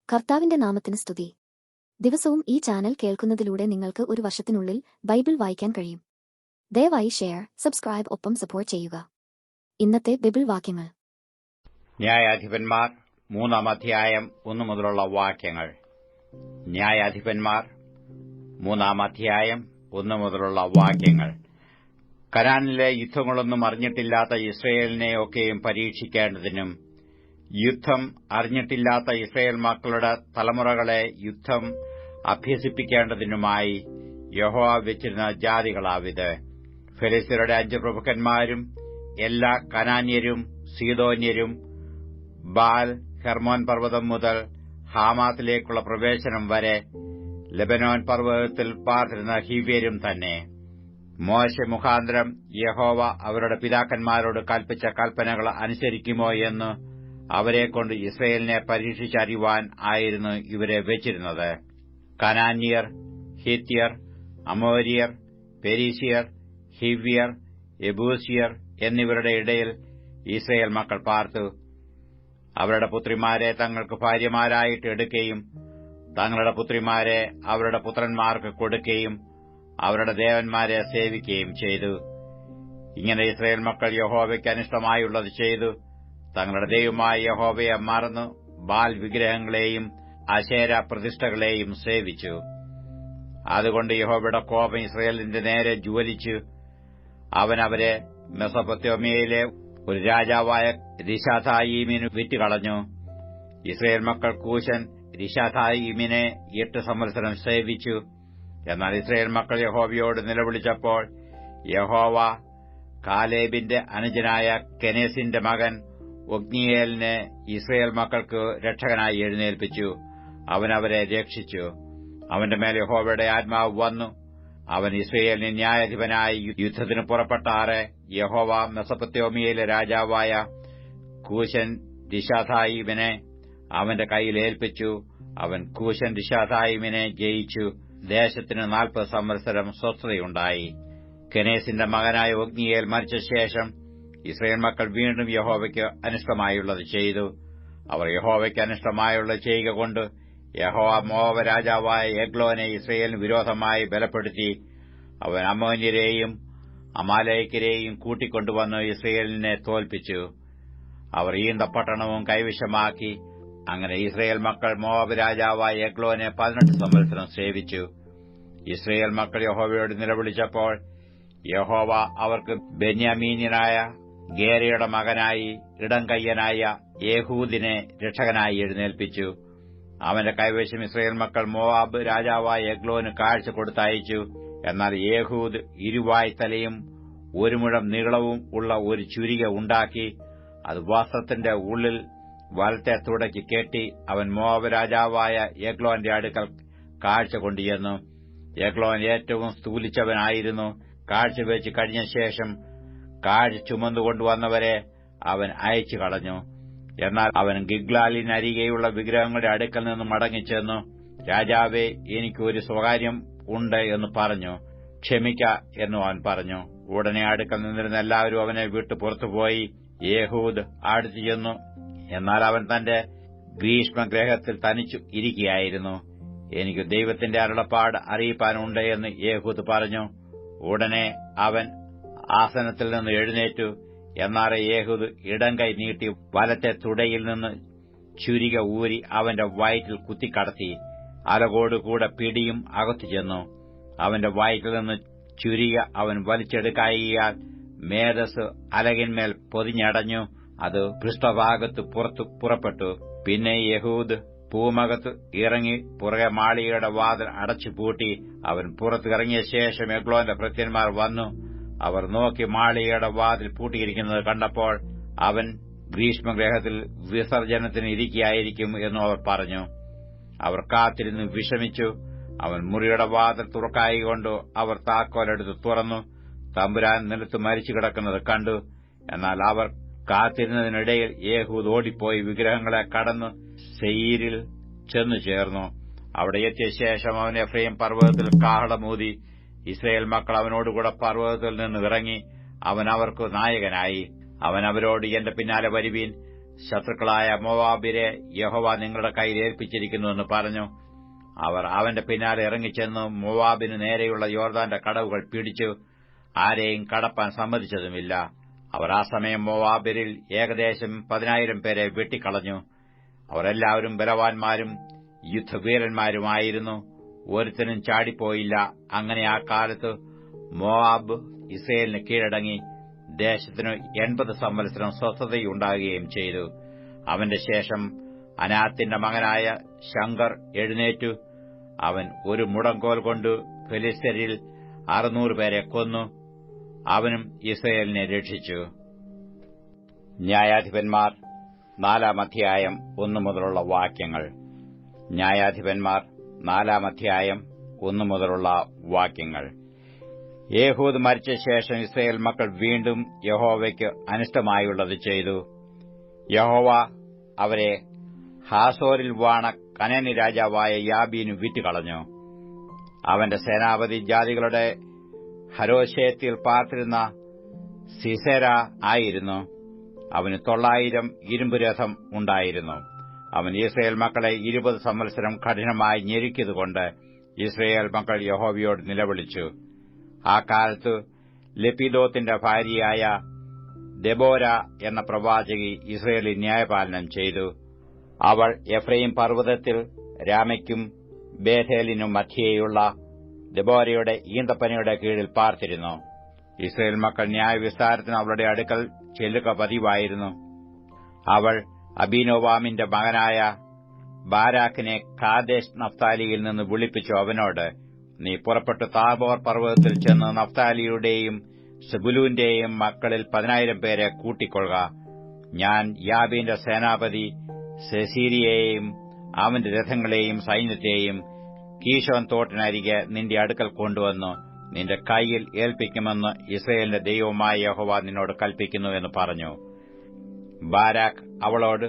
കർത്താവിന്റെ നാമത്തിന് സ്തുതി. ദിവസവും ഈ ചാനൽ കേൾക്കുന്നതിലൂടെ നിങ്ങൾക്ക് ഒരു വർഷത്തിനുള്ളിൽ ബൈബിൾ വായിക്കാൻ കഴിയും. ദയവായി ഷെയർ, സബ്സ്ക്രൈബ് ഒപ്പം സപ്പോർട്ട് ചെയ്യുക. ഇന്നത്തെ ബൈബിൾ വാക്യങ്ങൾ. ന്യായാധിപന്മാർ 3-ാം അധ്യായം 1 മുതലുള്ള വാക്യങ്ങൾ. ന്യായാധിപന്മാർ 3-ാം അധ്യായം 1 മുതലുള്ള വാക്യങ്ങൾ. കനാനിലെ യുദ്ധങ്ങളൊന്നും അറിഞ്ഞിട്ടില്ലാത്ത ഇസ്രായേലിനെ ഒക്കെയും പരീക്ഷിക്കേണ്ടതിനും യുദ്ധം അറിഞ്ഞിട്ടില്ലാത്ത ഇസ്രായേൽ മക്കളുടെ തലമുറകളെ യുദ്ധം അഭ്യസിപ്പിക്കേണ്ടതിനുമായി യഹോവ വെച്ചിരുന്ന ജാതികളാവിത്. ഫെലിസ്ത്യരുടെ 5 പ്രഭുക്കന്മാരും എല്ലാ കനാന്യരും സീദോന്യരും ബാൽ ഹെർമോൻ പർവ്വതം മുതൽ ഹാമാത്തിലേക്കുള്ള പ്രവേശനം വരെ ലെബനോൻ പർവ്വതത്തിൽ പാർത്തിരുന്ന ഹിവ്യരും തന്നെ. മോശെ മുഖാന്തരം യഹോവ അവരുടെ പിതാക്കന്മാരോട് കൽപ്പിച്ച കൽപ്പനകൾ അനുസരിക്കുമോ എന്ന് അവരെക്കൊണ്ട് ഇസ്രായേലിനെ പരീക്ഷിച്ചറിയുവാൻ ആയിരുന്നു ഇവരെ വെച്ചിരുന്നത്. കനാന്യർ, ഹിത്യർ, അമോര്യർ, പെരീസിയർ, ഹിവ്യർ, യെബൂസിയർ എന്നിവരുടെ ഇടയിൽ ഇസ്രായേൽ മക്കൾ പാർത്തു. അവരുടെ പുത്രിമാരെ തങ്ങൾക്ക് ഭാര്യമാരായിട്ട് എടുക്കുകയും തങ്ങളുടെ പുത്രിമാരെ അവരുടെ പുത്രന്മാർക്ക് കൊടുക്കുകയും അവരുടെ ദേവന്മാരെ സേവിക്കുകയും ചെയ്തു. ഇങ്ങനെ ഇസ്രായേൽ മക്കൾ യഹോവയ്ക്ക് അനിഷ്ടമായുള്ളത് ചെയ്തു. തങ്ങളുടെ ദൈവമായ യഹോവയെ മറന്നു ബാൽ വിഗ്രഹങ്ങളെയും അശേര പ്രതിഷ്ഠകളെയും സേവിച്ചു. അതുകൊണ്ട് യഹോവയുടെ കോപം ഇസ്രായേലിന്റെ നേരെ ജ്വലിച്ചു. അവൻ അവരെ മെസൊപ്പൊത്താമ്യയിലെ ഒരു രാജാവായ രിശാഥായീമിന് വിറ്റുകളഞ്ഞു. ഇസ്രായേൽ മക്കൾ കൂശൻ രിശാഥായീമിനെ 8 സംവത്സരം സേവിച്ചു. എന്നാൽ ഇസ്രായേൽ മക്കൾ യഹോവയോട് നിലവിളിച്ചപ്പോൾ യഹോവ കാലേബിന്റെ അനുജനായ കെനേസിന്റെ മകൻ ഒത്നീയേലിനെ ഇസ്രായേൽ മക്കൾക്ക് രക്ഷകനായി എഴുന്നേൽപ്പിച്ചു. അവൻ അവരെ രക്ഷിച്ചു. അവന്റെ മേൽ യഹോവയുടെ ആത്മാവ് വന്നു. അവൻ ഇസ്രായേലിന് ന്യായാധിപനായി യുദ്ധത്തിന് പുറപ്പെട്ടാറെ യഹോവ മെസൊപ്പൊത്താമ്യയിലെ രാജാവായ കൂശൻ രിശാഥായീമിനെ അവന്റെ കയ്യിൽ ഏൽപ്പിച്ചു. അവൻ കൂശൻ രിശാഥായീമിനെ ജയിച്ചു. ദേശത്തിന് 40 സംവത്സരം സ്വസ്ഥതയുണ്ടായി. കെനേസിന്റെ മകനായ ഒത്നീയേൽ മരിച്ച ശേഷം ഇസ്രായേൽ മക്കൾ വീണ്ടും യഹോവയ്ക്ക് അനിഷ്ടമായുള്ളത് ചെയ്തു. അവർ യഹോവയ്ക്ക് അനിഷ്ടമായുള്ളത് ചെയ്യുക കൊണ്ട് യഹോവ മോവാബ് രാജാവായ എഗ്ലോനെ ഇസ്രായേലിന് വിരോധമായി ബലപ്പെടുത്തി. അവൻ അമ്മോന്യരെയും അമാലേക്കരെയും കൂട്ടിക്കൊണ്ടുവന്ന് ഇസ്രായേലിനെ തോൽപ്പിച്ചു. അവർ ഈന്തപ്പട്ടണവും കൈവശമാക്കി. അങ്ങനെ ഇസ്രായേൽ മക്കൾ മോവാബ് രാജാവായ എഗ്ലോനെ 18 സംവത്സരം സേവിച്ചു. ഇസ്രായേൽ മക്കൾ യഹോവയോട് നിലവിളിച്ചപ്പോൾ യഹോവ അവർക്ക് ബെന്യാമീന്യനായ ഗേരയുടെ മകനായി ഇടംകയ്യനായ യേഹൂദിനെ രക്ഷകനായി എഴുന്നേൽപ്പിച്ചു. അവന്റെ കൈവശം ഇസ്രായേൽ മക്കൾ മോവാബ് രാജാവായ എഗ്ലോന് കാഴ്ച കൊടുത്തയച്ചു. എന്നാൽ യേഹൂദ് 2 വായ്ത്തലയും 1 മുഴം നീളവും ഉള്ള ഒരു ചുരിക ഉണ്ടാക്കി അത് വസ്ത്രത്തിന്റെ ഉള്ളിൽ വലത്തെ തുടയ്ക്ക് കെട്ടി അവൻ മോവാബ് രാജാവായ എഗ്ലോന്റെ അടുക്കൽ കാഴ്ച കൊണ്ടുചെന്നു. എഗ്ലോൻ ഏറ്റവും സ്ഥൂലിച്ചവനായിരുന്നു. കാഴ്ചവെച്ച് കഴിഞ്ഞ ശേഷം കാഴ്ച ചുമന്നുകൊണ്ടുവന്നവരെ അവൻ അയച്ചു കളഞ്ഞു. എന്നാൽ അവൻ ഗിഗ്ലാലിനരികെയുള്ള വിഗ്രഹങ്ങളുടെ അടുക്കൽ നിന്ന് മടങ്ങിച്ചെന്നു. രാജാവേ, എനിക്ക് ഒരു സ്വകാര്യം ഉണ്ട് എന്ന് പറഞ്ഞു. ക്ഷമിക്ക എന്നു അവൻ പറഞ്ഞു. ഉടനെ അടുക്കൽ നിന്നിരുന്ന എല്ലാവരും അവനെ വിട്ടു പുറത്തുപോയി. യേഹൂദ് അടുത്തു ചെന്നു. എന്നാൽ അവൻ തന്റെ ഗ്രീഷ്മഗൃഹത്തിൽ തനിച്ചു ഇരിക്കുകയായിരുന്നു. എനിക്ക് ദൈവത്തിന്റെ അരുളപ്പാട് അറിയിപ്പാനുണ്ട് എന്ന് യേഹൂദ് പറഞ്ഞു. ഉടനെ അവൻ ആസനത്തിൽ നിന്ന് എഴുന്നേറ്റു. എന്നാൽ യേഹൂദ് ഇടംകൈ നീട്ടി വലത്തെ തുടയിൽ നിന്ന് ചുരിക ഊരി അവന്റെ വയറ്റിൽ കുത്തിക്കടത്തി. അലകോടുകൂടെ പിടിയും അകത്തു ചെന്നു. അവന്റെ വയറ്റിൽ നിന്ന് ചുരിക അവൻ വലിച്ചെടുക്കായിയാൽ മേധസ് അലകിന്മേൽ പൊതിഞ്ഞടഞ്ഞു. അത് പൃഷ്ഠഭാഗത്ത് പുറപ്പെട്ടു. പിന്നെ യഹൂദ് പൂമകത്ത് ഇറങ്ങി പുറകെ മാളികയുടെ വാതിൽ അടച്ചുപൂട്ടി. അവൻ പുറത്തിറങ്ങിയ ശേഷം എഗ്ലോന്റെ ഭൃത്യന്മാർ വന്നു. അവർ നോക്കി മാളികയുടെ വാതിൽ പൂട്ടിയിരിക്കുന്നത് കണ്ടപ്പോൾ അവൻ ഗ്രീഷ്മഗൃഹത്തിൽ വിസർജനത്തിന് ഇരിക്കുകയായിരിക്കും എന്നു അവർ പറഞ്ഞു. അവർ കാത്തിരുന്ന് വിഷമിച്ചു. അവൻ മുറിയുടെ വാതിൽ തുറക്കായികൊണ്ട് അവർ താക്കോലെടുത്ത് തുറന്നു. തമ്പുരാൻ നിലത്ത് മരിച്ചു കിടക്കുന്നത് കണ്ടു. എന്നാൽ അവർ കാത്തിരുന്നതിനിടയിൽ യേഹൂദ് ഓടിപ്പോയി വിഗ്രഹങ്ങളെ കടന്ന് സെയീരിൽ ചെന്നു ചേർന്നു. അവിടെ എത്തിയ ശേഷം അവൻ എഫ്രയീം പർവ്വതത്തിൽ കാഹളമൂതി. ഇസ്രായേൽ മക്കൾ അവനോടുകൂടെ പർവ്വതത്തിൽ നിന്ന് ഇറങ്ങി. അവൻ അവർക്ക് നായകനായി. അവൻ അവരോട്, എന്റെ പിന്നാലെ വരുവീൻ, ശത്രുക്കളായ മോവാബിരെ യഹോവ നിങ്ങളുടെ കയ്യിൽ ഏൽപ്പിച്ചിരിക്കുന്നുവെന്ന് പറഞ്ഞു. അവർ അവന്റെ പിന്നാലെ ഇറങ്ങിച്ചെന്നു മോവാബിന് നേരെയുള്ള യോർദാന്റെ കടവുകൾ പിടിച്ചു ആരെയും കടപ്പാൻ സമ്മതിച്ചതുമില്ല. അവർ ആ സമയം മോവാബ്യരിൽ ഏകദേശം 10,000 പേരെ വെട്ടിക്കളഞ്ഞു. അവരെല്ലാവരും ബലവാന്മാരും യുദ്ധവീരന്മാരുമായിരുന്നു. ഒരുത്തനും ചാടിപ്പോയില്ല. അങ്ങനെ ആ കാലത്ത് മോവാബ് ഇസ്രായേലിന് കീഴടങ്ങി. ദേശത്തിനു 80 സംവത്സരം സ്വസ്ഥതയുണ്ടാകുകയും ചെയ്തു. അവന്റെ ശേഷം അനാത്തിന്റെ മകനായ ശങ്കർ എഴുന്നേറ്റു. അവൻ ഒരു മുടങ്കോൽ കൊണ്ട് ഫെലിസ്ത്യരിൽ 600 പേരെ കൊന്നു. അവനും ഇസ്രായേലിനെ രക്ഷിച്ചു. ന്യായാധിപന്മാർ 4-ാം അധ്യായം 1 മുതലുള്ള വാക്യങ്ങൾ. ന്യായാധിപന്മാർ 4-ാം അധ്യായം 1 മുതലുള്ള വാക്യങ്ങൾ. ഏഹൂദ് മരിച്ച ശേഷം ഇസ്രായേൽ മക്കൾ വീണ്ടും യഹോവയ്ക്ക് അനിഷ്ടമായുള്ളത് ചെയ്തു. യഹോവ അവരെ ഹാസോരിൽ വാണ കനാന്യ രാജാവായ യാബീനു വിറ്റുകളഞ്ഞു. അവന്റെ സേനാപതി ജാതികളുടെ ഹരോശേത്തിൽ പാർത്തിരുന്ന സീസെര ആയിരുന്നു. അവന് 900 ഇരുമ്പുരഥം ഉണ്ടായിരുന്നു. അവൻ ഇസ്രായേൽ മക്കളെ 20 സംവത്സരം കഠിനമായി ഞെരുക്കിയതുകൊണ്ട് ഇസ്രായേൽ മക്കൾ യഹോവയോട് നിലവിളിച്ചു. ആ കാലത്ത് ലെപ്പിദോത്തിന്റെ ഭാര്യയായ ദെബോര എന്ന പ്രവാചകി ഇസ്രായേലിൽ ന്യായപാലനം ചെയ്തു. അവൾ എഫ്രയീം പർവ്വതത്തിൽ രാമയ്ക്കും ബേഥേലിനും മധ്യേയുള്ള ദെബോരയുടെ ഈന്തപ്പനയുടെ കീഴിൽ പാർത്തിരുന്നു. ഇസ്രായേൽ മക്കൾ ന്യായവിസ്താരത്തിന് അവളുടെ അടുക്കൽ ചെല്ലുക പതിവായിരുന്നു. അവൾ അബീനോവാമിന്റെ മകനായ ബാരാക്കിനെ കാദേശ് നഫ്താലിയിൽ നിന്ന് വിളിപ്പിച്ചു അവനോട്, നീ പുറപ്പെട്ടു താബോർ പർവ്വതത്തിൽ ചെന്ന് നഫ്താലിയുടെയും സെബുലൂന്റെയും മക്കളിൽ 10,000 പേരെ കൂട്ടിക്കൊള്ളുക. ഞാൻ യാബീന്റെ സേനാപതി സെസീരിയെയും അവന്റെ രഥങ്ങളെയും സൈന്യത്തെയും കീശോൻ തോട്ടിനരികെ നിന്റെ അടുക്കൽ കൊണ്ടുവന്നു നിന്റെ കൈയിൽ ഏൽപ്പിക്കുമെന്ന് ഇസ്രായേലിന്റെ ദൈവമായ യഹോവ നിന്നോട് കൽപ്പിക്കുന്നു എന്ന് പറഞ്ഞു. ബാരാക്ക് അവളോട്,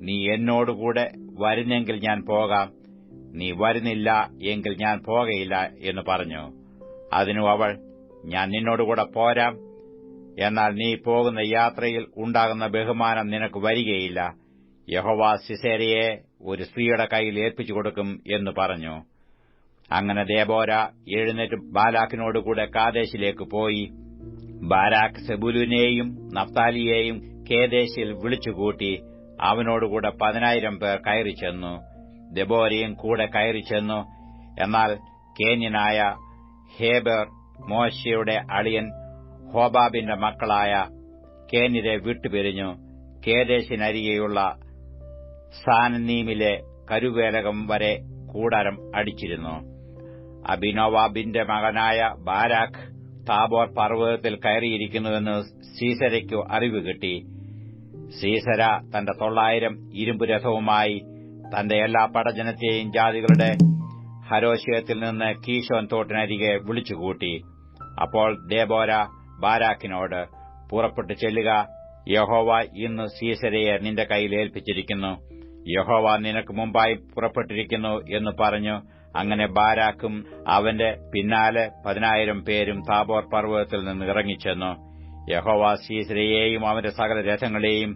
നീ എന്നോടുകൂടെ വരുന്നെങ്കിൽ ഞാൻ പോകാം, നീ വരുന്നില്ല എങ്കിൽ ഞാൻ പോകയില്ല എന്ന് പറഞ്ഞു. അതിനു അവൾ, ഞാൻ നിന്നോടുകൂടെ പോരാം, എന്നാൽ നീ പോകുന്ന യാത്രയിൽ ഉണ്ടാകുന്ന ബഹുമാനം നിനക്ക് വരികയില്ല. യഹോവ സിസേരയെ ഒരു സ്ത്രീയുടെ കയ്യിൽ ഏൽപ്പിച്ചു കൊടുക്കും എന്ന് പറഞ്ഞു. അങ്ങനെ ദെബോര എഴുന്നേറ്റ് ബാലാക്കിനോടുകൂടെ കാദേശിലേക്ക് പോയി. ബാരാക്ക് സെബുലൂനെയും നഫ്താലിയെയും കേദേശിൽ വിളിച്ചുകൂട്ടി. അവനോടുകൂടെ 10,000 പേർ കയറിച്ചെന്നു. ദെബോരയും കൂടെ കയറിച്ചെന്നു. എന്നാൽ കേന്യനായ ഹേബെർ മോശയുടെ അളിയൻ ഹോബാബിന്റെ മക്കളായ കേന്യരെ വിട്ടുപിരിഞ്ഞു കേദേശിനരികെയുള്ള സാനന്നീമിലെ കരുവേലകം വരെ കൂടാരം അടിച്ചിരുന്നു. അബിനോവാബിന്റെ മകനായ ബാരാക്ക് താബോർ പർവ്വതത്തിൽ കയറിയിരിക്കുന്നുവെന്ന് സീസരയ്ക്കു അറിവ് കിട്ടി. സീസര തന്റെ 900 ഇരുമ്പുരഥവുമായി തന്റെ എല്ലാ പടജനത്തെയും ജാതികളുടെ ഹരോശയത്തിൽ നിന്ന് കീശോൻ തോട്ടിനരികെ വിളിച്ചുകൂട്ടി. അപ്പോൾ ദെബോര ബാരാക്കിനോട്, പുറപ്പെട്ടു ചെല്ലുക, യഹോവ ഇന്ന് സീസരയെ നിന്റെ കയ്യിൽ ഏൽപ്പിച്ചിരിക്കുന്നു, യഹോവ നിനക്ക് മുമ്പായി പുറപ്പെട്ടിരിക്കുന്നു എന്ന് പറഞ്ഞു. അങ്ങനെ ബാരാക്കും അവന്റെ പിന്നാലെ 10,000 പേരും താബോർ പർവ്വതത്തിൽ നിന്ന് ഇറങ്ങിച്ചെന്നു. യഹോവ സീസരയെയും അവന്റെ സകല രഥങ്ങളെയും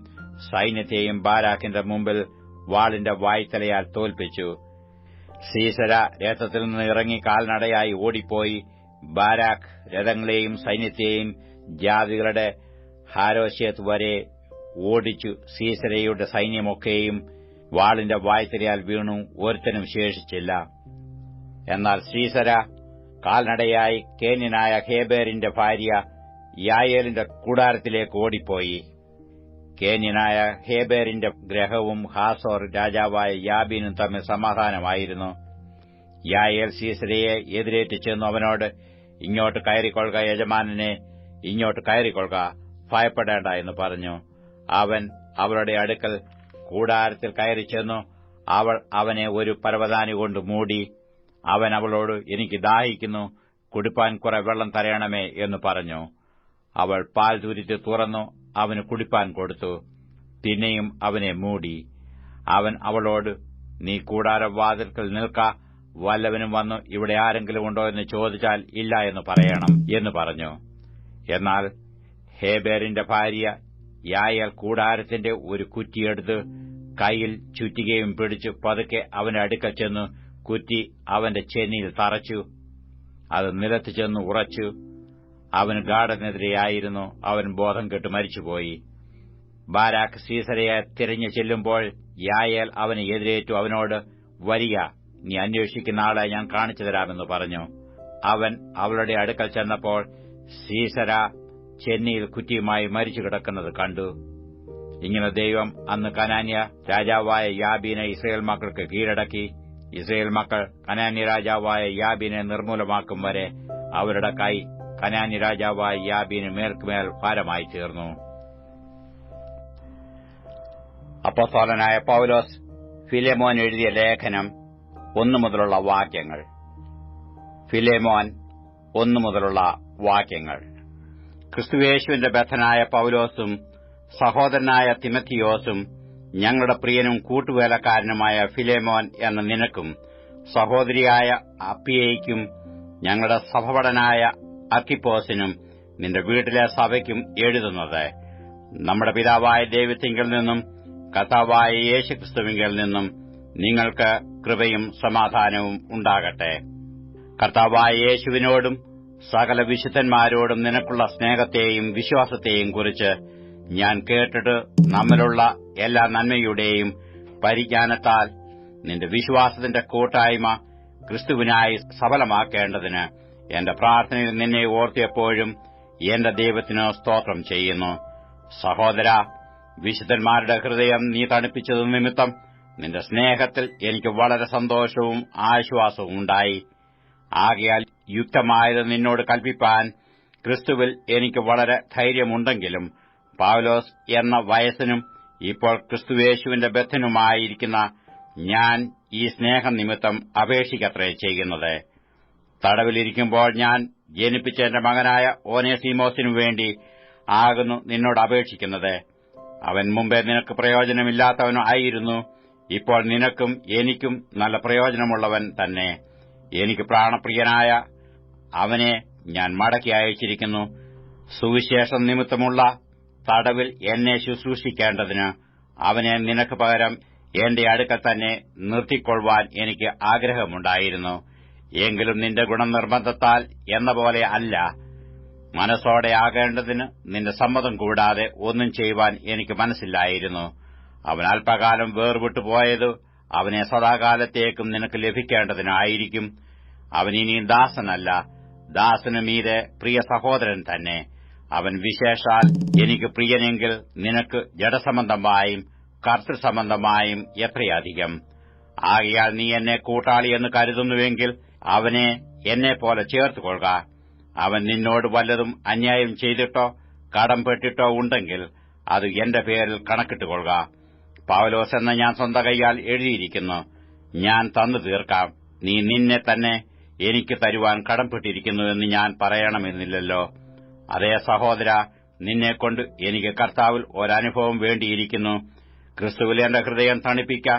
സൈന്യത്തെയും ബാരാക്കിന്റെ മുമ്പിൽ വാളിന്റെ വായ്ത്തലയാൽ തോൽപ്പിച്ചു. സീസര രഥത്തിൽ നിന്ന് ഇറങ്ങി കാൽനടയായി ഓടിപ്പോയി. ബാരാക്ക് രഥങ്ങളെയും സൈന്യത്തെയും ജാതികളുടെ ഹാരോശേത്ത് വരെ ഓടിച്ചു. സീസരയുടെ സൈന്യമൊക്കെയും വാളിന്റെ വായ്ത്തലയാൽ വീണു, ഒരുത്തനും ശേഷിച്ചില്ല. എന്നാൽ സീസര കാൽനടയായി കേന്യനായ ഹേബേറിന്റെ ഭാര്യ യായേലിന്റെ കൂടാരത്തിലേക്ക് ഓടിപ്പോയി. കേന്യനായ ഹേബേറിന്റെ ഗ്രഹവും ഹാസോർ രാജാവായ യാബീനും തമ്മിൽ സമാധാനമായിരുന്നു. യായേൽ സീസരയെ എതിരേറ്റ് ചെന്നു അവനോട്, ഇങ്ങോട്ട് കയറിക്കൊള്ളുക യജമാനനെ, ഇങ്ങോട്ട് കയറിക്കൊള്ളുക, ഭയപ്പെടേണ്ട എന്ന് പറഞ്ഞു. അവൻ അവളുടെ അടുക്കൽ കൂടാരത്തിൽ കയറിച്ചെന്നു. അവൾ അവനെ ഒരു പരവതാനി കൊണ്ട് മൂടി. അവൻ അവളോട്, എനിക്ക് ദാഹിക്കുന്നു, കുടിപ്പാൻ കുറെ വെള്ളം തരയണമേ എന്ന് പറഞ്ഞു. അവൾ പാൽ തുരുത്തി തുറന്നു അവന് കുടിപ്പാൻ കൊടുത്തു. പിന്നെയും അവനെ മൂടി. അവൻ അവളോട്, നീ കൂടാരവാതിൽക്കൽ നിൽക്ക, വല്ലവനും വന്നു ഇവിടെ ആരെങ്കിലും ഉണ്ടോ എന്ന് ചോദിച്ചാൽ ഇല്ല എന്ന് പറയണം എന്ന് പറഞ്ഞു. എന്നാൽ ഹേബേറിന്റെ ഭാര്യ യായേൽ കൂടാരത്തിന്റെ ഒരു കുറ്റിയെടുത്ത് കൈയിൽ ചുറ്റികയും പിടിച്ചു പതുക്കെ അവന്റെ അടുക്കൽ ചെന്നു കുറ്റി അവന്റെ ചെന്നിയിൽ തറച്ചു. അത് നിലത്ത് ചെന്ന് ഉറച്ചു. അവന് ഗാഢനെതിരെയായിരുന്നു. അവൻ ബോധം കെട്ട് മരിച്ചുപോയി. ബാരാക്ക് സീസരയെ തിരഞ്ഞു ചെല്ലുമ്പോൾ യായേൽ അവനെ എതിരേറ്റു അവനോട്, വരിക, നീ അന്വേഷിക്കുന്ന ആളെ ഞാൻ കാണിച്ചു തരാമെന്ന് പറഞ്ഞു. അവൻ അവളുടെ അടുക്കൽ ചെന്നപ്പോൾ സീസര ചെന്നിയിൽ കുറ്റിയുമായി മരിച്ചു കിടക്കുന്നത് കണ്ടു. ഇങ്ങനെ ദൈവം അന്ന് കനാന്യ രാജാവായ യാബീനെ ഇസ്രയേൽ മക്കൾക്ക് കീഴടക്കി. ഇസ്രയേൽ മക്കൾ കനാന്യ രാജാവായ യാബീനെ നിർമൂലമാക്കും വരെ അവരുടെ കൈ കനാന്യ രാജാവായ യാബീന് മേൽക്കുമേൽ ഭാരമായി തീർന്നു. അപ്പോസ്തലനായ പൗലോസ് ഫിലേമോൻ എഴുതിയ ലേഖനം 1 മുതലുള്ള വാക്യങ്ങൾ. ഫിലേമോൻ 1 മുതലുള്ള വാക്യങ്ങൾ. ക്രിസ്തുയേശുവിന്റെ ബദ്ധനായ പൗലോസും സഹോദരനായ തിമത്തിയോസും ഞങ്ങളുടെ പ്രിയനും കൂട്ടുവേലക്കാരനുമായ ഫിലേമോൻ എന്ന നിനക്കും സഹോദരിയായ അപ്പിയയ്ക്കും ഞങ്ങളുടെ സഹപടനായ അർക്കിപ്പോസിനും നിന്റെ വീട്ടിലെ സഭയ്ക്കും എഴുതുന്നത്, നമ്മുടെ പിതാവായ ദൈവത്തിങ്കൽ നിന്നും കർത്താവായ യേശുക്രിസ്തുവിങ്കൽ നിന്നും നിങ്ങൾക്ക് കൃപയും സമാധാനവും ഉണ്ടാകട്ടെ. കർത്താവായ യേശുവിനോടും സകല വിശുദ്ധന്മാരോടും നിനക്കുള്ള സ്നേഹത്തെയും വിശ്വാസത്തെയും കുറിച്ച് ഞാൻ കേട്ടിട്ട് നമ്മിലുള്ള എല്ലാ നന്മയുടെയും പരിജ്ഞാനത്താൽ നിന്റെ വിശ്വാസത്തിന്റെ കൂട്ടായ്മ ക്രിസ്തുവിനായി സഫലമാക്കേണ്ടതിന് എന്റെ പ്രാർത്ഥനയിൽ നിന്നെ ഓർത്തിയപ്പോഴും എന്റെ ദൈവത്തിന് സ്തോത്രം ചെയ്യുന്നു. സഹോദര, വിശുദ്ധന്മാരുടെ ഹൃദയം നീ തണുപ്പിച്ചതു നിമിത്തം നിന്റെ സ്നേഹത്തിൽ എനിക്ക് വളരെ സന്തോഷവും ആശ്വാസവും ഉണ്ടായി. ആകയാൽ യുക്തമായത് നിന്നോട് കൽപ്പിപ്പാൻ ക്രിസ്തുവിൽ എനിക്ക് വളരെ ധൈര്യമുണ്ടെങ്കിലും പൗലോസ് എന്ന വയസ്സനും ഇപ്പോൾ ക്രിസ്തുയേശുവിന്റെ ബദ്ധനുമായിരിക്കുന്ന ഞാൻ ഈ സ്നേഹം നിമിത്തം അപേക്ഷിക്കത്രേ ചെയ്യുന്നത്. തടവിലിരിക്കുമ്പോൾ ഞാൻ ജനിപ്പിച്ച എന്റെ മകനായ ഓനേസിമോസിനു വേണ്ടി ആകുന്നു നിന്നോട് അപേക്ഷിക്കുന്നത്. അവൻ മുമ്പേ നിനക്ക് പ്രയോജനമില്ലാത്തവനും ആയിരുന്നു. ഇപ്പോൾ നിനക്കും എനിക്കും നല്ല പ്രയോജനമുള്ളവൻ തന്നെ. എനിക്ക് പ്രാണപ്രിയനായ അവനെ ഞാൻ മടക്കി അയച്ചിരിക്കുന്നു. സുവിശേഷം നിമിത്തമുള്ള തടവിൽ എന്നെ ശുശ്രൂഷിക്കേണ്ടതിന് അവനെ നിനക്ക് പകരം എന്റെ അടുക്കൽ തന്നെ നിർത്തിക്കൊള്ളുവാൻ എനിക്ക് ആഗ്രഹമുണ്ടായിരുന്നു. എങ്കിലും നിന്റെ ഗുണനിർബന്ധത്താൽ എന്ന പോലെ അല്ല, മനസ്സോടെ ആകേണ്ടതിന് നിന്റെ സമ്മതം കൂടാതെ ഒന്നും ചെയ്യുവാൻ എനിക്ക് മനസ്സില്ലായിരുന്നു. അവൻ അല്പകാലം വേർവിട്ടുപോയത് അവനെ സദാകാലത്തേക്കും നിനക്ക് ലഭിക്കേണ്ടതിനായിരിക്കും. അവൻ ഇനിയും ദാസനല്ല, ദാസനു മീതെ പ്രിയ സഹോദരൻ തന്നെ. അവൻ വിശേഷാൽ എനിക്ക് പ്രിയനെങ്കിൽ നിനക്ക് ജഡസംബന്ധമായും കർത്തൃസംബന്ധമായും എത്രയധികം. ആകയാൽ നീ എന്നെ കൂട്ടാളിയെന്ന് കരുതുന്നുവെങ്കിൽ അവനെ എന്നെപ്പോലെ ചേർത്തുകൊള്ളുക. അവൻ നിന്നോട് വല്ലതും അന്യായം ചെയ്തിട്ടോ കടംപെട്ടിട്ടോ ഉണ്ടെങ്കിൽ അത് എന്റെ പേരിൽ കണക്കിട്ടുകൊള്ളുക. പൗലോസ് എന്ന ഞാൻ സ്വന്തം കൈയാൽ എഴുതിയിരിക്കുന്നു, ഞാൻ തന്നു തീർക്കാം. നീ നിന്നെ തന്നെ എനിക്ക് തരുവാൻ കടംപെട്ടിരിക്കുന്നുവെന്ന് ഞാൻ പറയണമെന്നില്ലല്ലോ. അതേ സഹോദര, നിന്നെക്കൊണ്ട് എനിക്ക് കർത്താവിൽ ഒരനുഭവം വേണ്ടിയിരിക്കുന്നു. ക്രിസ്തുവിൽ എന്റെ ഹൃദയം തണുപ്പിക്ക.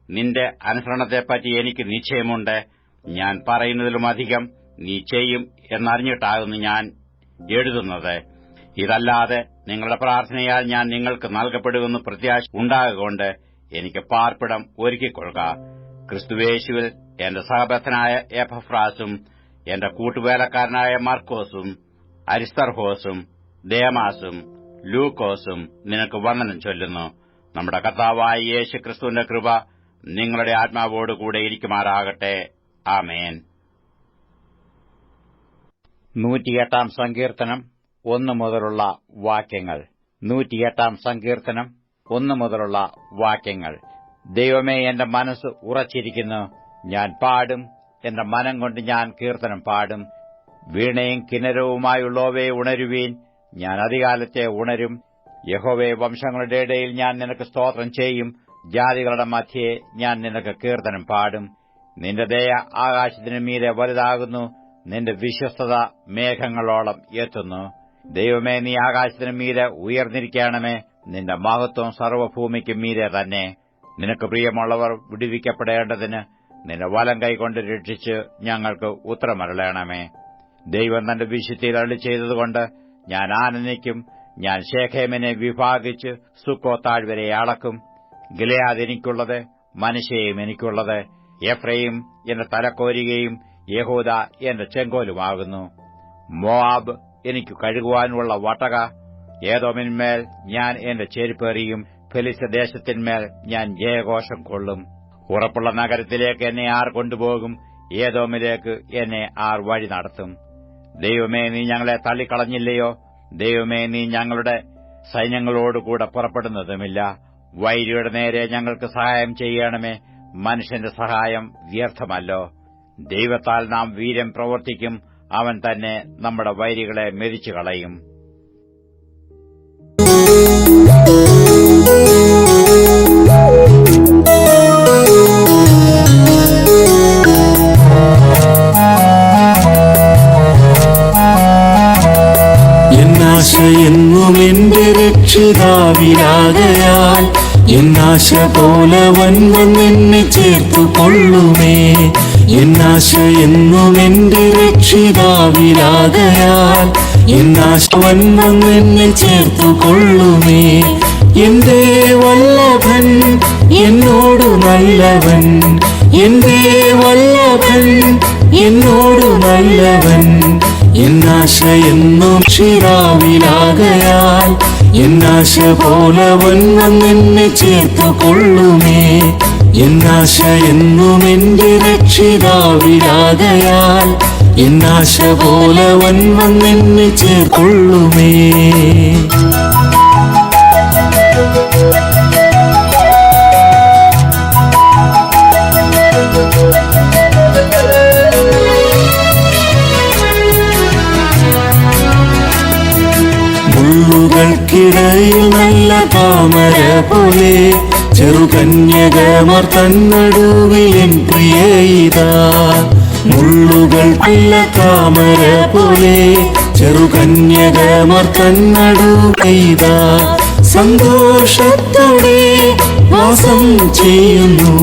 നിന്റെ അനുസരണത്തെപ്പറ്റി എനിക്ക് നിശ്ചയമുണ്ട്. ഞാൻ പറയുന്നതിലുമധികം നീ ചെയ്യും എന്നറിഞ്ഞിട്ടാകുന്നു ഞാൻ എഴുതുന്നത്. ഇതല്ലാതെ നിങ്ങളുടെ പ്രാർത്ഥനയാൽ ഞാൻ നിങ്ങൾക്ക് നൽകപ്പെടുമെന്ന് പ്രത്യാശ ഉണ്ടാകൊണ്ട് എനിക്ക് പാർപ്പിടം ഒരുക്കിക്കൊള്ളുക. ക്രിസ്തുവേശുവിൽ എന്റെ സഹബദ്ധനായ എപ്പഫ്രാസും എന്റെ കൂട്ടുവേലക്കാരനായ മർക്കോസും അരിസ്തർഹോസും ദേമാസും ലൂക്കോസും നിനക്ക് വന്ദനം ചൊല്ലുന്നു. നമ്മുടെ കർത്താവായ യേശുക്രിസ്തുവിന്റെ കൃപ നിങ്ങളുടെ ആത്മാവോടുകൂടെ ഇരിക്കുമാറാകട്ടെ. ആമേൻ. 108 സങ്കീർത്തനം 1 മുതലുള്ള വാക്യങ്ങൾ. 108 സങ്കീർത്തനം 1 മുതലുള്ള വാക്യങ്ങൾ. ദൈവമേ, എന്റെ മനസ്സ് ഉറച്ചിരിക്കുന്നു, ഞാൻ പാടും. എന്റെ മനം കൊണ്ട് ഞാൻ കീർത്തനം പാടും. വീണയും കിന്നരവുമായുള്ളവയെ ഉണരുവീൻ, ഞാൻ അതികാലത്തെ ഉണരും. യഹോവേ, വംശങ്ങളുടെ ഇടയിൽ ഞാൻ നിനക്ക് സ്തോത്രം ചെയ്യും. ജാതികളുടെ മധ്യേ ഞാൻ നിനക്ക് കീർത്തനം പാടും. നിന്റെ ദയ ആകാശത്തിനു മീതെ വലുതാകുന്നു, നിന്റെ വിശ്വസ്തത മേഘങ്ങളോളം എത്തുന്നു. ദൈവമേ, നീ ആകാശത്തിനു മീതെ ഉയർന്നിരിക്കണമേ, നിന്റെ മഹത്വം സർവ്വഭൂമിക്കും മീതെ തന്നെ. നിനക്ക് പ്രിയമുള്ളവർ വിടുവിക്കപ്പെടേണ്ടതിന് നിന്റെ വലം കൈകൊണ്ട് രക്ഷിച്ച് ഞങ്ങൾക്ക് ഉത്തരമരുളണമേ. ദൈവം തന്റെ വിശുദ്ധിയിൽ അരുളിച്ചെയ്തതുകൊണ്ട് ഞാൻ ആനന്ദിക്കും. ഞാൻ ശേഖേമിനെ വിഭാഗിച്ച് സുക്കോത്താഴ്വരെ അളക്കും. ഗിലെയാദ് എനിക്കുള്ളത്, മനശ്ശെയും എനിക്കുള്ളത്. എഫ്രയീം എന്റെ തലക്കോരികയും യഹൂദ എന്റെ ചെങ്കോലുമാകുന്നു. മോവാബ് എനിക്ക് കഴുകുവാനുള്ള വട്ടക. ഏദോമിന്മേൽ ഞാൻ എന്റെ ചെരുപ്പേറിയും ഫെലിസ്ത്യദേശത്തിന്മേൽ ഞാൻ ജയഘോഷം കൊള്ളും. ഉറപ്പുള്ള നഗരത്തിലേക്ക് എന്നെ ആർ കൊണ്ടുപോകും? ഏദോമിലേക്ക് എന്നെ ആർ വഴി നടത്തും? ദൈവമേ, നീ ഞങ്ങളെ തള്ളിക്കളഞ്ഞില്ലയോ? ദൈവമേ, നീ ഞങ്ങളുടെ സൈന്യങ്ങളോടുകൂടെ പുറപ്പെടുന്നതുമില്ല. വൈരിയുടെ നേരെ ഞങ്ങൾക്ക് സഹായം ചെയ്യണമേ. മനുഷ്യന്റെ സഹായം വ്യർത്ഥമല്ലോ. ദൈവത്താൽ നാം വീര്യം പ്രവർത്തിക്കും. അവൻ തന്നെ നമ്മുടെ വൈരികളെ മെതിച്ചു കളയും. എന്നും എന്റെ രക്ഷിതാവിലാകയാൽ എന്നാശ പോലെ വന്നെന്നെ ചേർത്തു കൊള്ളുമേ. എന്നാശ എന്നും എന്റെ രക്ഷിതാവിലാകയാൽ എന്നാശ വന്നെന്നെ ചേർത്തു കൊള്ളുമേ. എന്റെ വല്ലഭൻ എന്നോട് നല്ലവൻ, എന്റെ വല്ലഭൻ എന്നോട് നല്ലവൻ. എന്നാശ എന്നും രക്ഷിതാവിലാകയാൽ എന്നാശ പോലെ വന്നെന്നെ ചേർത്തു കൊള്ളുമേ. എന്നാശ എന്നും എന്റെ രക്ഷിതാവിലാകയാൽ എന്നാശ പോലെ വന്നെന്നെ ചേർക്കൊള്ളുമേ. മുള്ളുകൾക്കിടയിൽ നല്ല താമര പോലെ ചെറുകന്യകമാർ തന്നടുവിൽ എൻ പ്രിയയിതാ. മുള്ളുകൾ നല്ല താമര പോലെ ചെറുകന്യകമാർ തന്നടുവിലിതാ. സന്തോഷത്തോടെ വാസം ചെയ്യുന്നു,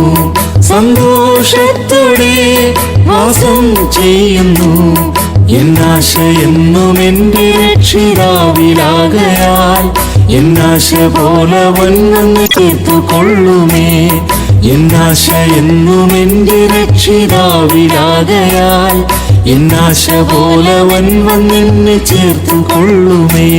സന്തോഷത്തോടെ വാസം ചെയ്യുന്നു. എന്നാശ എന്നും എന്റെ രക്ഷിതാവിലാകയാൽ എന്നാശ പോലെ വന്നെന്നെ ചേർത്തു കൊള്ളുമേ. എന്നാശ എന്നും എന്റെ രക്ഷിതാവിലാകയാൽ എന്നാശ പോലെ വന്നെന്നെ ചേർത്തു കൊള്ളുമേ.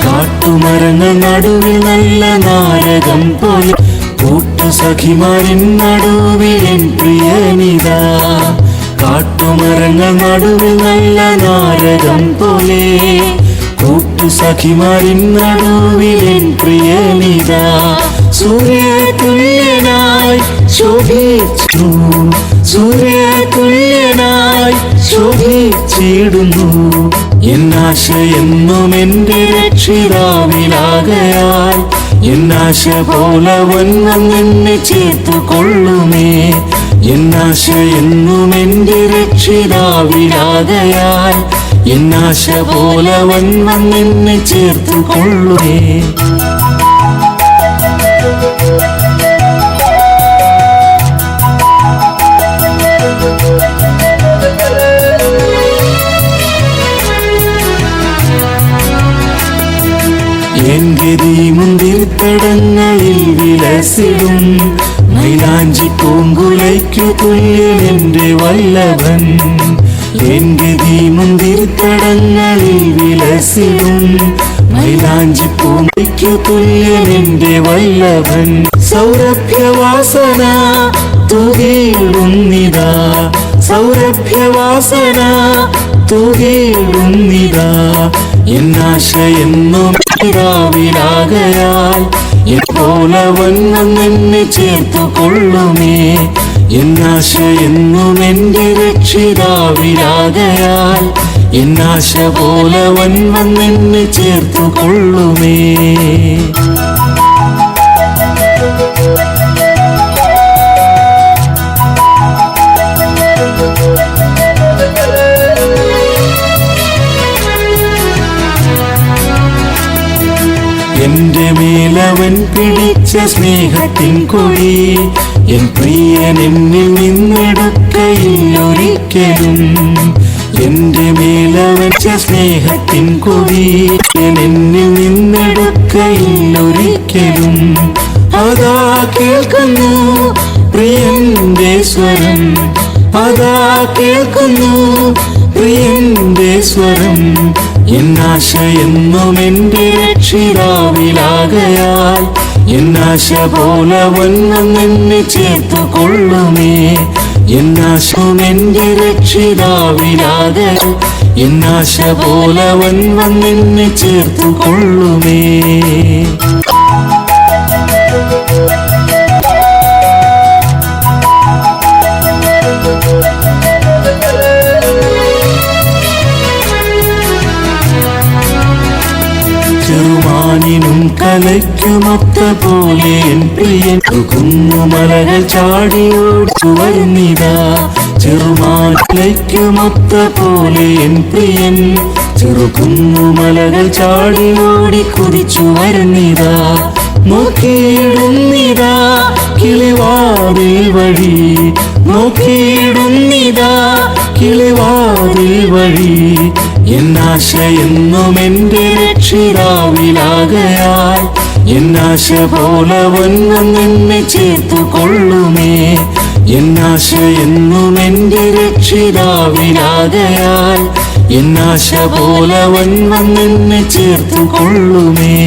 കാട്ടുമരങ്ങൾ നടുവിൽ നല്ല നാരകം പോലെ കൂട്ടുസഖിമാരിൻ നടുവിൽ എൻ പ്രിയനിതാ. കാട്ടുമരങ്ങൾ നടുവിൽ നല്ല നാരകം പോലെ കൂട്ടുസഖിമാരിൻ നടുവിൽ എൻ പ്രിയനിതാ. സൂര്യതുല്യനായി ശോഭിച്ചു, സൂര്യതുല്യനായി ശോഭിച്ചിടുന്നു. എന്നാശ എന്നും എന്റെ രക്ഷിതാവിലാകയാൽ എന്നാശ പോലെ വന്നെന്നെ ചേർത്തു കൊള്ളുമേ. എന്നാശ എന്നും എന്റെ രക്ഷിതാവിലാകയാൽ എന്നാശ പോലെ വന്നെന്നെ ചേർത്തു കൊള്ളുമേ. എൻ ഗതി മുന്തിരിത്തടങ്ങളിൽ വിലസിടും മൈലാഞ്ചി പൂങ്കുലയ്ക്കു തുല്യൻ എന്റെ വല്ലഭൻ. എൻ ഗതി മുന്തിരിത്തടങ്ങളിൽ വിലസിടും മൈലാഞ്ചി പൂങ്കുലയ്ക്കു തുല്യൻ എന്റെ വല്ലഭൻ. സൗരഭ്യവാസന തൂകിയിടുന്നിതാ, സൗരഭ്യവാസന തൂകിയിടുന്നിതാ. എന്നാശ എന്നും രക്ഷിതാവിലാകയാൽ എപ്പോലെ വന്നെന്നെ ചേർത്തു കൊള്ളുമേ. എന്നാശ എന്നും എന്റെ രക്ഷിതാവിലാകയാൽ എന്നാശ പോലെ വന്നെന്നെ ചേർത്തു കൊള്ളുമേ. എന്റെ സ്നേഹത്തിൻ കൊടി എൻ പ്രിയൻ എന്നിൽ നിന്നെടുക്കയില്ലൊരിക്കലും. എന്റെ മേലവച്ച സ്നേഹത്തിൻ കൊടി എന്നിൽ നിന്നെടുക്കയില്ലൊരിക്കലും. അതാ കേൾക്കുന്നു പ്രിയന്റെ സ്വരം, അതാ കേൾക്കുന്നു പ്രിയന്റെ സ്വരം. എന്നാശ എന്നും എന്റെ രക്ഷിതാവിലാകയാൽ എന്നാശ പോലെ വന്നെന്നെ ചേർത്തു കൊള്ളുമേ. എന്നാശം എന്റെ രക്ഷിതാവിലാകയാൽ എന്നാശ പോലെ വന്നെന്നെ ചേർത്തു കൊള്ളുമേ. ചെറുമാനിനും കലയ്ക്കുമൊത്ത പോലെ എൻ പ്രിയൻ കുന്നുമലകൾ ചാടിയോടിച്ചു വരുന്നിതാ. ചെറുമാലയ്ക്കുമൊത്ത പോലെ എൻ പ്രിയൻ ചെറുകുന്നുമലകൾ ചാടിയോടി കുതിച്ചു വരുന്നിതാ. നോക്കിയിടുന്നിതാ കിളിവാതിൽ വഴി, നോക്കിയിടുന്നിതാ കിളിവാതിൽ വഴി. എന്നാശ എന്നും എന്റെ രക്ഷിതാവിലാകയാൽ എന്നാശ പോലെ വന്നെന്നെ ചേർത്തു കൊള്ളുമേ. എന്നാശ എന്നും എന്റെ രക്ഷിതാവിലാകയാൽ എന്നാശ പോലെ വന്നെന്നെ ചേർത്തു കൊള്ളുമേ.